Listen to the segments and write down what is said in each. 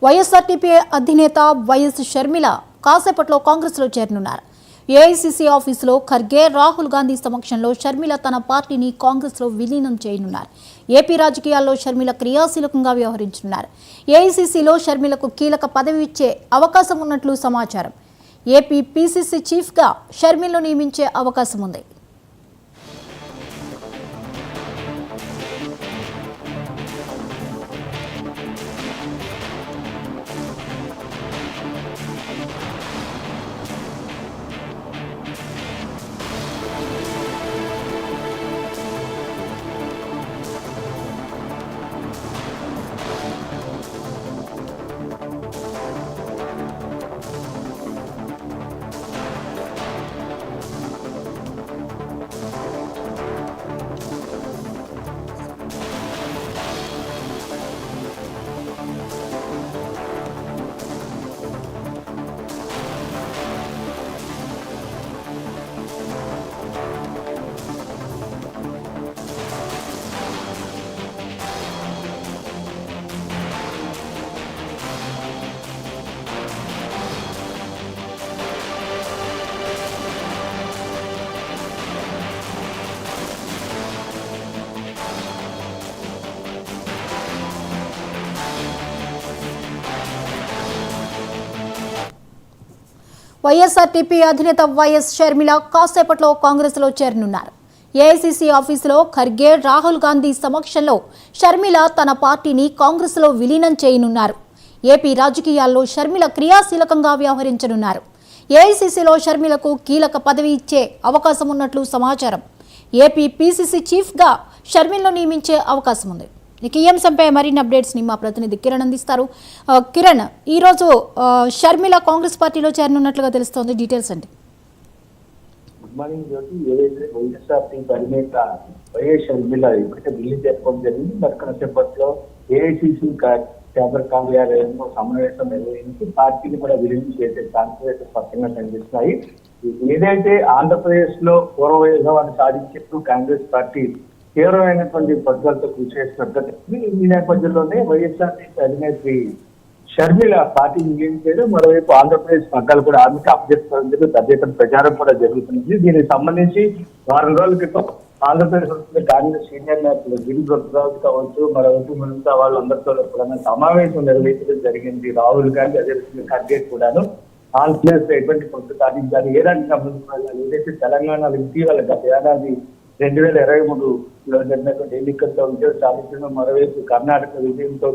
YSRTP అధినేత YS Sharmila కాసేపట్లో కాంగ్రెస్లో చేరనున్నారు. ఏఐసీసీ ఆఫీసులో ఖర్గే, రాహుల్ గాంధీ సమక్షంలో షర్మిల తన పార్టీని కాంగ్రెస్లో విలీనం చేయనున్నారు. ఏపీ రాజకీయాల్లో షర్మిల క్రియాశీలకంగా వ్యవహరించనున్నారు. ఏఐసీసీలో షర్మిలకు కీలక పదవి ఇచ్చే అవకాశం ఉన్నట్లు సమాచారం. ఏపీ పీసీసీ చీఫ్గా షర్మిలను నియమించే అవకాశం ఉంది. వైఎస్ఆర్టీపీ అధినేత వైఎస్ షర్మిల కాసేపట్లో కాంగ్రెస్లో చేరనున్నారు. ఏఐసీసీ ఆఫీసులో ఖర్గే, రాహుల్ గాంధీ సమక్షంలో షర్మిల తన పార్టీని కాంగ్రెస్లో విలీనం చేయనున్నారు. ఏపీ రాజకీయాల్లో షర్మిల క్రియాశీలకంగా వ్యవహరించనున్నారు. ఏఐసీసీలో షర్మిలకు కీలక పదవి ఇచ్చే అవకాశం ఉన్నట్లు సమాచారం. ఏపీ పీసీసీ చీఫ్గా షర్మిలను నియమించే అవకాశం ఉంది. ఈ అంశంపై మరిన్ని అప్డేట్స్ని మా ప్రతినిధి కిరణ్ అందిస్తారు. కిరణ్, ఈరోజు షర్మిల కాంగ్రెస్ పార్టీలో చేరనున్నట్లుగా తెలుస్తోంది, డీటెయిల్స్ అండి. గుడ్ మార్నింగ్ జ్యోతి. ఏదైతే వైఎస్ఆర్సీపీ అధినేత వైఎస్ షర్మిల ఇప్పటికే ఢిల్లీ చేరుకోవడం జరిగింది. మరి కాసేపట్లో ఏఐసీసీ కేంద్ర కార్యాలయంలో సమావేశం నిర్వహించి పార్టీని కూడా విలీనం చేసే ఛాన్సెస్ స్పష్టంగా కనిపిస్తున్నాయి. ఏదైతే ఆంధ్రప్రదేశ్ లో పూర్వ వైభవాన్ని సాధించేందుకు కాంగ్రెస్ పార్టీ తీవ్రమైనటువంటి పట్టుదలతో కృషి చేసినట్టు ఈ నేపథ్యంలోనే వైఎస్ఆర్సీపీ అధినేత్రి షర్మిల పార్టీని విలీనం చేయడం, మరోవైపు ఆంధ్రప్రదేశ్ పగ్గాలు కూడా ఆమెకి అప్పచెప్పాలని చెప్పి పెద్ద ఎత్తున ప్రచారం కూడా జరుగుతుంది. దీనికి సంబంధించి వారం రోజుల క్రితం ఆంధ్రప్రదేశ్ కాంగ్రెస్ సీనియర్ నేతలు గిరి ప్రసాద్ కావచ్చు, మరోవైపు మిగతా వాళ్ళందరితో కూడా సమావేశం నిర్వహించడం జరిగింది. రాహుల్ గాంధీ అదేవిధంగా ఖర్గే కూడాను ఆంధ్రప్రదేశ్ లో ఎటువంటి పొత్తు సాధించాలి, ఏ దానికి సంబంధించిన ఏదైతే తెలంగాణలో ఇటీవల గత ఏడాది 2023లో జరిగినటువంటి ఎన్నికల్లో విజయం సాధించడం, మరోవైపు కర్ణాటక విజయంతో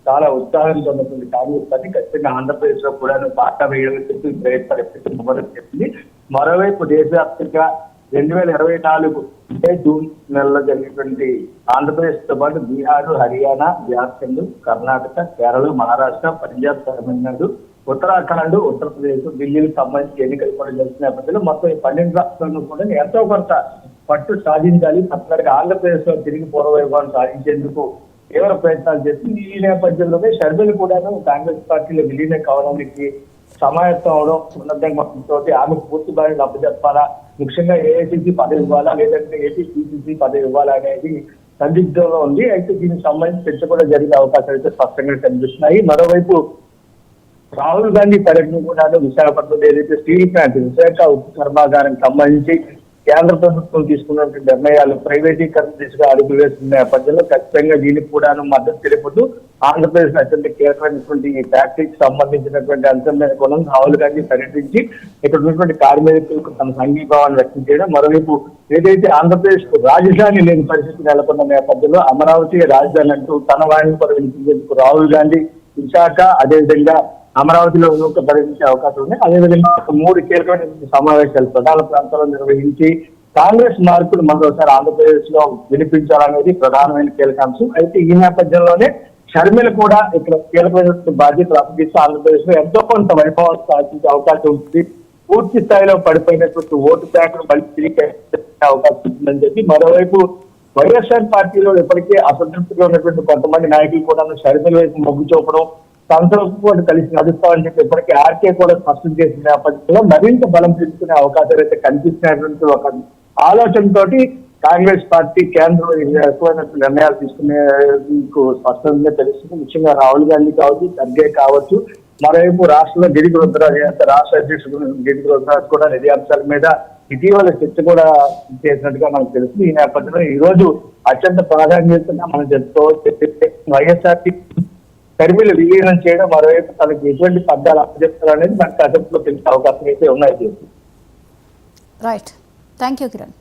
చాలా ఉత్సాహంతో ఉన్నటువంటి కాంగ్రెస్ పార్టీ ఖచ్చితంగా ఆంధ్రప్రదేశ్ లో కూడా పార్టీ వేయాలని చెప్పి ప్రయత్నం చేసింది. మరోవైపు దేశవ్యాప్తంగా 2024 జూన్ నెలలో జరిగినటువంటి ఆంధ్రప్రదేశ్ తో పాటు బీహార్, హర్యానా, జార్ఖండ్, కర్ణాటక, కేరళ, మహారాష్ట్ర, పంజాబ్, తమిళనాడు, ఉత్తరాఖండ్, ఉత్తరప్రదేశ్, ఢిల్లీకి సంబంధించి ఎన్నికలు కూడా జరిగిన నేపథ్యంలో మొత్తం ఈ 12 రాష్ట్రాల్లో కూడా ఎంతో కొంత పట్టు సాధించాలి, తప్పనిసరిగా ఆంధ్రప్రదేశ్ లో తిరిగి పూర్వవైభవాన్ని సాధించేందుకు తీవ్ర ప్రయత్నాలు చేస్తుంది. ఈ నేపథ్యంలోనే షర్మిల కూడాను కాంగ్రెస్ పార్టీలో విలీనం కావడానికి సమాయత్తం అవడం ఉన్నతంతో ఆమెకు పూర్తి బాధ్యతలు అప్పచెప్పాలా, ముఖ్యంగా ఏఐసీసీ పదవి ఇవ్వాలా లేదంటే ఏపీ పీసీసీ పదవి ఇవ్వాలా అనేది సందిగ్ధంలో ఉంది. అయితే దీనికి సంబంధించి చర్చ కూడా జరిగే అవకాశాలు అయితే స్పష్టంగా కనిపిస్తున్నాయి. మరోవైపు రాహుల్ గాంధీ పర్యటన కూడా విశాఖపట్నంలో ఏదైతే స్టీల్ ప్లాంట్ విశాఖ ఉక్కు కర్మాగారానికి సంబంధించి కేంద్ర ప్రభుత్వం తీసుకున్నటువంటి నిర్ణయాలు ప్రైవేటీకరణ దిశగా అడుగులు వేస్తున్న నేపథ్యంలో ఖచ్చితంగా దీనికి కూడా మద్దతు తెలుపుతూ ఆంధ్రప్రదేశ్ అత్యంత కీలకమైనటువంటి ఈ ఫ్యాక్టరీకి సంబంధించినటువంటి అంశం మీద కూడా రాహుల్ గాంధీ పర్యటించి ఇక్కడ ఉన్నటువంటి కార్మికులకు తన సంఘీభావాన్ని వ్యక్తం చేయడం, మరోవైపు ఏదైతే ఆంధ్రప్రదేశ్ రాజధాని లేని పరిస్థితి నెలకొన్న నేపథ్యంలో అమరావతి రాజధాని అంటూ తన వాణిని కూడా వినిపించేందుకు రాహుల్ గాంధీ విశాఖ అదేవిధంగా అమరావతిలో పర్యటించే అవకాశం ఉంది. అదేవిధంగా 3 కీలకమైన సమావేశాలు ప్రధాన ప్రాంతాల్లో నిర్వహించి కాంగ్రెస్ మార్పులు మరోసారి ఆంధ్రప్రదేశ్ లో వినిపించాలనేది ప్రధానమైన కీలకాంశం. అయితే ఈ నేపథ్యంలోనే షర్మిల కూడా ఇక్కడ కీలకమైన బాధ్యతలు అప్పగిస్తూ ఆంధ్రప్రదేశ్ లో ఎంతో కొంత వైభవం సాధించే అవకాశం ఉంటుంది. పూర్తి స్థాయిలో పడిపోయినటువంటి ఓటు శాఖను మళ్ళీ తిరిగి అవకాశం ఉంటుందని చెప్పి, మరోవైపు వైఎస్ఆర్ పార్టీలో ఇప్పటికే అసంతృప్తిగా ఉన్నటువంటి కొంతమంది నాయకులు కూడా షర్మిల వైపు మొగ్గు చూపడం, సంస్థలతో కలిసి నడుస్తామని చెప్పి ఇప్పటికీ ఆర్కే కూడా స్పష్టం చేసిన నేపథ్యంలో మరింత బలం పెంచుకునే అవకాశాలు అయితే కనిపిస్తున్నటువంటి ఒక ఆలోచనతోటి కాంగ్రెస్ పార్టీ కేంద్రం ఎక్కువైన నిర్ణయాలు తీసుకునేందుకు స్పష్టంగా తెలుస్తుంది. ముఖ్యంగా రాహుల్ గాంధీ కావచ్చు, ఖర్గే కావచ్చు. మరోవైపు రాష్ట్రంలో గిరిగి రుద్రరాజు రాష్ట్ర అధ్యక్షుడు గిరిగి రుద్రరాజు కూడా నిధి అంశాల మీద ఇటీవల చర్చ కూడా చేసినట్టుగా మనకు తెలుస్తుంది. ఈ నేపథ్యంలో ఈ రోజు అత్యంత ప్రాధాన్యతగా మనం చెప్పుకోవచ్చు. వైఎస్ఆర్సీ షర్మిల విలీనం చేయడం, మరోవైపు తనకి ఎటువంటి పద్దాలు అప్పచెప్తారు అనేది మనకు అసెంబ్లీలో తెలిసే అవకాశం అయితే ఉన్నాయి. Right, thank you Kiran.